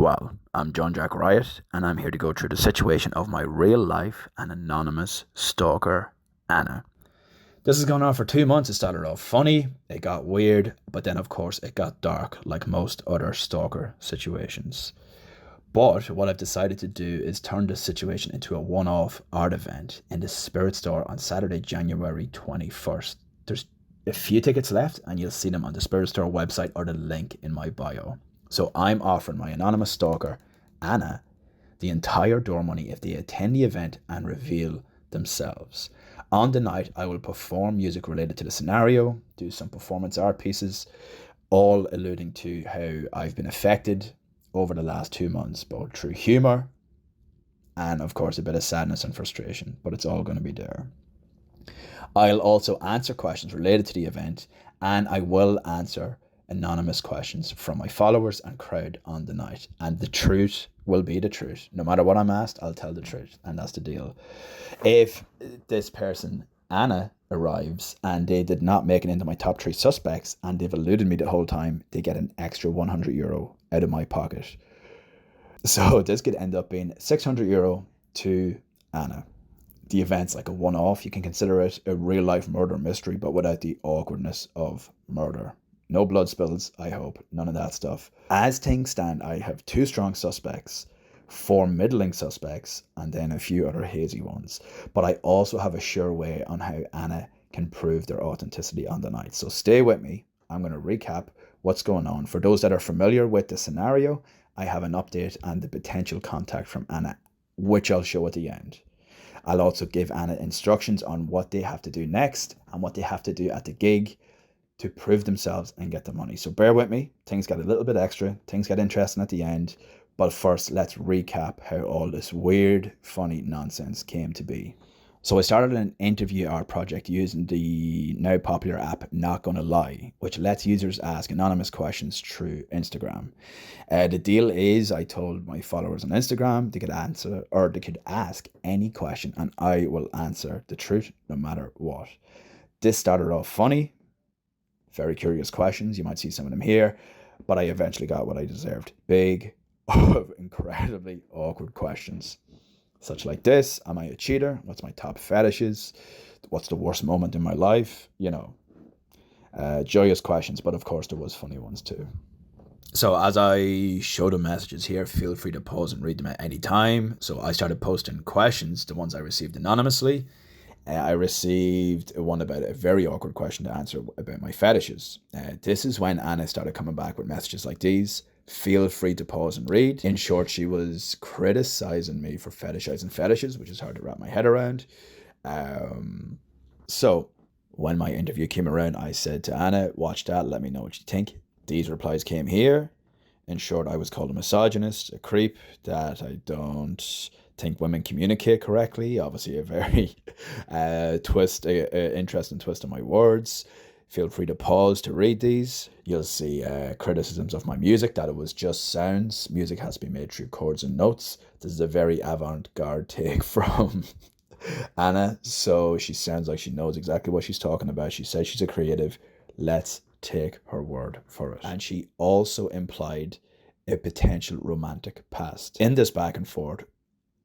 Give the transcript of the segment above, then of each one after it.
Well, I'm John Jack Riot, and I'm here to go through the situation of my real life and anonymous stalker, Anna. This has gone on for 2 months. It started off funny, it got weird, but then, of course, it got dark, like most other stalker situations. But what I've decided to do is turn this situation into a one off art event in the Spirit Store on Saturday, January 21st. There's a few tickets left, and you'll see them on the Spirit Store website or the link in my bio. So I'm offering my anonymous stalker, Anna, the entire door money if they attend the event and reveal themselves. On the night, I will perform music related to the scenario, do some performance art pieces, all alluding to how I've been affected over the last 2 months, both through humour and, of course, a bit of sadness and frustration, but it's all going to be there. I'll also answer questions related to the event, and I will answer anonymous questions from my followers and crowd on the night. And the truth will be the truth. No matter what I'm asked, I'll tell the truth, and that's the deal. If this person, Anna, arrives and they did not make it into my top 3 suspects and they've eluded me the whole time, they get an extra €100 out of my pocket. So this could end up being €600 to Anna. The event's like a one-off. You can consider it a real-life murder mystery, but without the awkwardness of murder. No blood spills, I hope. None of that stuff. As things stand, I have 2 strong suspects, 4 middling suspects, and then a few other hazy ones. But I also have a sure way on how Anna can prove their authenticity on the night. So stay with me. I'm going to recap what's going on. For those that are familiar with the scenario, I have an update and the potential contact from Anna, which I'll show at the end. I'll also give Anna instructions on what they have to do next and what they have to do at the gig to prove themselves and get the money. So bear with me. Things get a little bit extra. Things get interesting at the end. But first, let's recap how all this weird, funny nonsense came to be. So I started an interview art project using the now popular app Not Gonna Lie, which lets users ask anonymous questions through Instagram. The deal is, I told my followers on Instagram they could answer or they could ask any question and I will answer the truth no matter what. This started off funny, very curious questions. You might see some of them here, but I eventually got what I deserved. Big, incredibly awkward questions. Such like this: am I a cheater? What's my top fetishes? What's the worst moment in my life? Joyous questions, but of course there was funny ones too. So as I show the messages here, feel free to pause and read them at any time. So I started posting questions, the ones I received anonymously. I received one about a very awkward question to answer about my fetishes. This is when Anna started coming back with messages like these. Feel free to pause and read. In short, she was criticizing me for fetishizing fetishes, which is hard to wrap my head around. So when my interview came around, I said to Anna, watch that, let me know what you think. These replies came here. In short, I was called a misogynist, a creep, that I don't think women communicate correctly. Obviously, a very interesting twist on my words. Feel free to pause to read these. You'll see criticisms of my music, that it was just sounds. Music has to be made through chords and notes. This is a very avant-garde take from Anna. So she sounds like she knows exactly what she's talking about. She says she's a creative. Let's take her word for it. And she also implied a potential romantic past. In this back and forth,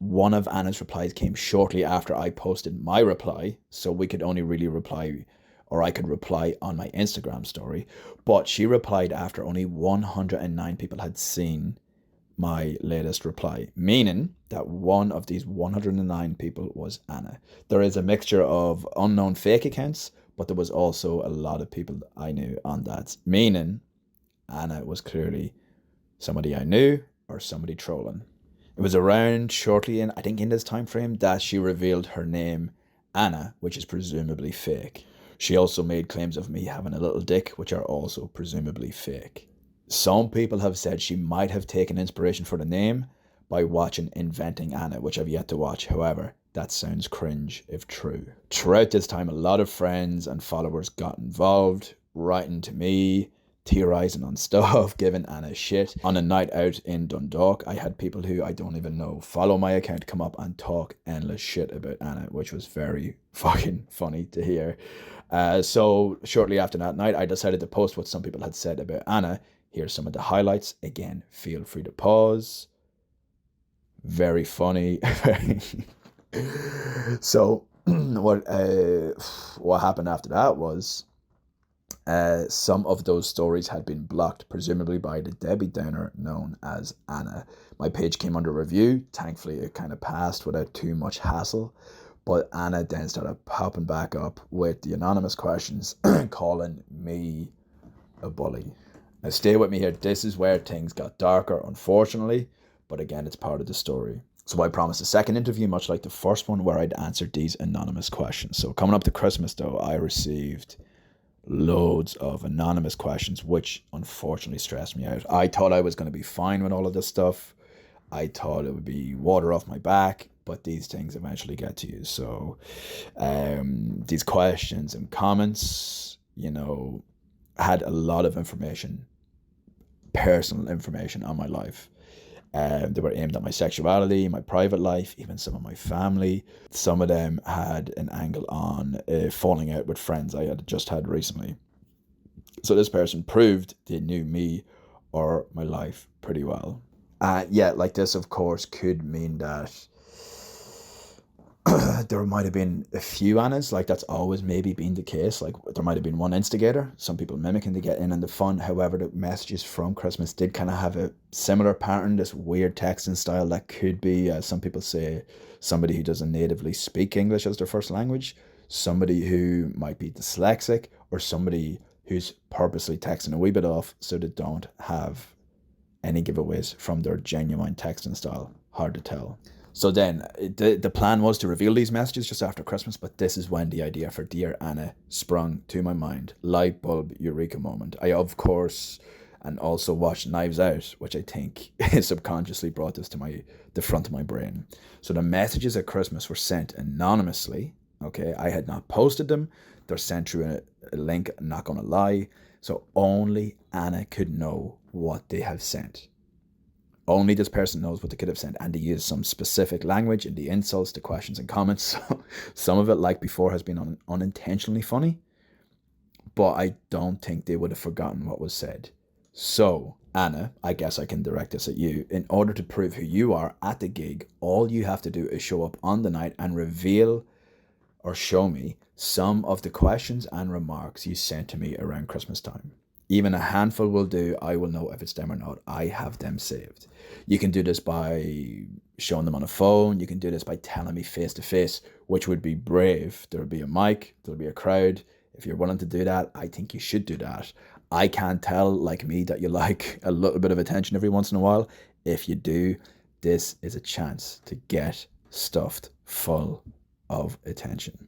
one of Anna's replies came shortly after I posted my reply, so we could only really reply, or I could reply on my Instagram story, but she replied after only 109 people had seen my latest reply, meaning that one of these 109 people was Anna. There is a mixture of unknown fake accounts, but there was also a lot of people I knew on that, meaning Anna was clearly somebody I knew or somebody trolling. It was around shortly in this time frame that she revealed her name, Anna, which is presumably fake. She also made claims of me having a little dick, which are also presumably fake. Some people have said she might have taken inspiration for the name by watching Inventing Anna, which I've yet to watch. However, that sounds cringe if true. Throughout this time, a lot of friends and followers got involved, writing to me, theorising on stuff, giving Anna shit. On a night out in Dundalk, I had people who I don't even know follow my account, come up and talk endless shit about Anna, which was very fucking funny to hear. So shortly after that night, I decided to post what some people had said about Anna, Here's some of the highlights. Again, feel free to pause. Very funny. So what happened after that was some of those stories had been blocked, presumably by the Debbie Downer known as Anna. My page came under review. Thankfully, it kind of passed without too much hassle. But Anna then started popping back up with the anonymous questions, calling me a bully. Now, stay with me here. This is where things got darker, unfortunately. But again, it's part of the story. So I promised a second interview, much like the first one, where I'd answered these anonymous questions. So coming up to Christmas, though, I received loads of anonymous questions, which unfortunately stressed me out. I thought I was going to be fine with all of this stuff. I thought it would be water off my back, but these things eventually get to you. So these questions and comments, had a lot of information, personal information on my life. They were aimed at my sexuality, my private life, even some of my family. Some of them had an angle on falling out with friends I had just had recently. So this person proved they knew me or my life pretty well. Like this, of course, could mean that there might have been a few Annas, like that's always maybe been the case. Like there might have been one instigator, some people mimicking to get in on the fun. However, the messages from Christmas did kind of have a similar pattern, this weird texting style that could be, some people say, somebody who doesn't natively speak English as their first language, somebody who might be dyslexic, or somebody who's purposely texting a wee bit off so they don't have any giveaways from their genuine texting style. Hard to tell. So then the plan was to reveal these messages just after Christmas, but this is when the idea for Dear Anna sprung to my mind. Light bulb eureka moment. I, of course, and also watched Knives Out, which I think subconsciously brought this to the front of my brain. So the messages at Christmas were sent anonymously. Okay, I had not posted them. They're sent through a link, I'm not going to lie. So only Anna could know what they have sent. Only this person knows what they could have sent, and they use some specific language in the insults, the questions and comments. So some of it, like before, has been unintentionally funny, but I don't think they would have forgotten what was said. So, Anna, I guess I can direct this at you. In order to prove who you are at the gig, all you have to do is show up on the night and reveal or show me some of the questions and remarks you sent to me around Christmas time. Even a handful will do. I will know if it's them or not. I have them saved. You can do this by showing them on a phone. You can do this by telling me face to face, which would be brave. There'll be a mic. There'll be a crowd. If you're willing to do that, I think you should do that. I can't tell, like me, that you like a little bit of attention every once in a while. If you do, this is a chance to get stuffed full of attention.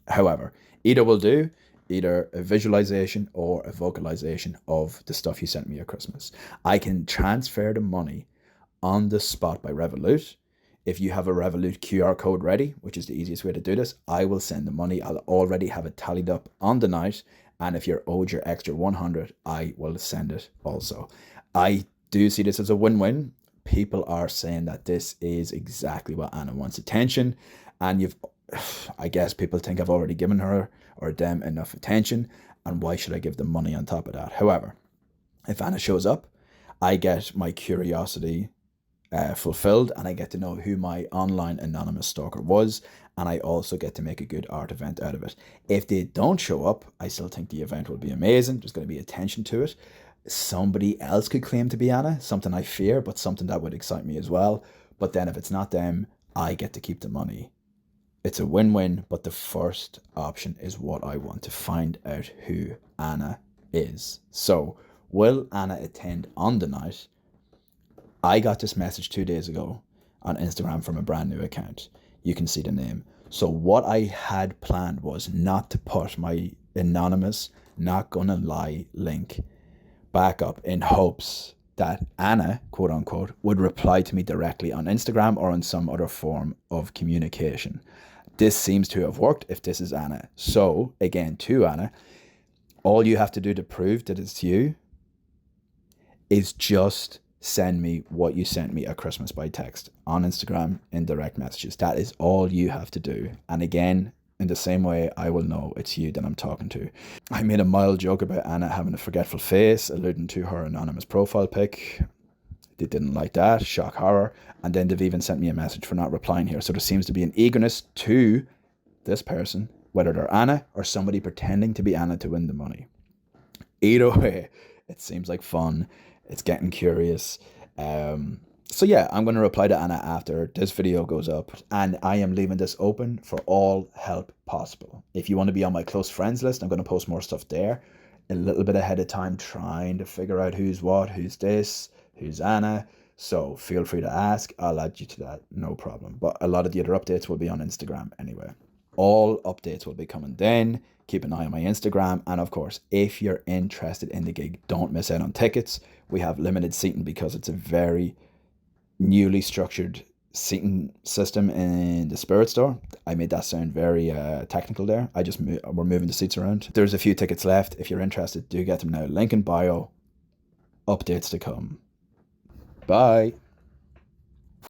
However, either will do. Either a visualization or a vocalization of the stuff you sent me at Christmas. I can transfer the money on the spot by Revolut. If you have a Revolut QR code ready, which is the easiest way to do this, I will send the money. I'll already have it tallied up on the night. And if you're owed your extra 100, I will send it also. I do see this as a win-win. People are saying that this is exactly what Anna wants, attention. And I guess people think I've already given her or them enough attention, and why should I give them money on top of that? However, if Anna shows up, I get my curiosity fulfilled, and I get to know who my online anonymous stalker was, and I also get to make a good art event out of it. If they don't show up, I still think the event will be amazing. There's going to be attention to it. Somebody else could claim to be Anna, something I fear, but something that would excite me as well. But then if it's not them, I get to keep the money. It's a win-win, but the first option is what I want, to find out who Anna is. So, will Anna attend on the night? I got this message 2 days ago on Instagram from a brand new account. You can see the name. So what I had planned was not to put my anonymous, not gonna lie link back up in hopes that Anna, quote unquote, would reply to me directly on Instagram or in some other form of communication. This seems to have worked if this is Anna. So, again, to Anna, all you have to do to prove that it's you is just send me what you sent me at Christmas by text on Instagram in direct messages. That is all you have to do. And again, in the same way I will know it's you that I'm talking to. I made a mild joke about Anna having a forgetful face, alluding to her anonymous profile pic. They didn't like that, shock horror. And then they've even sent me a message for not replying here. So there seems to be an eagerness to this person, whether they're Anna or somebody pretending to be Anna to win the money. Either way, it seems like fun. It's getting curious. So yeah, I'm going to reply to Anna after this video goes up, and I am leaving this open for all help possible. If you want to be on my close friends list, I'm going to post more stuff there a little bit ahead of time, trying to figure out who's what, who's this, who's Anna. So feel free to ask. I'll add you to that, no problem. But a lot of the other updates will be on Instagram anyway. All updates will be coming then. Keep an eye on my Instagram. And of course, if you're interested in the gig, don't miss out on tickets. We have limited seating because it's a very newly structured seating system in the Spirit Store. I made that sound very technical there. We're moving the seats around. There's a few tickets left. If you're interested, do get them now. Link in bio. Updates to come. Bye.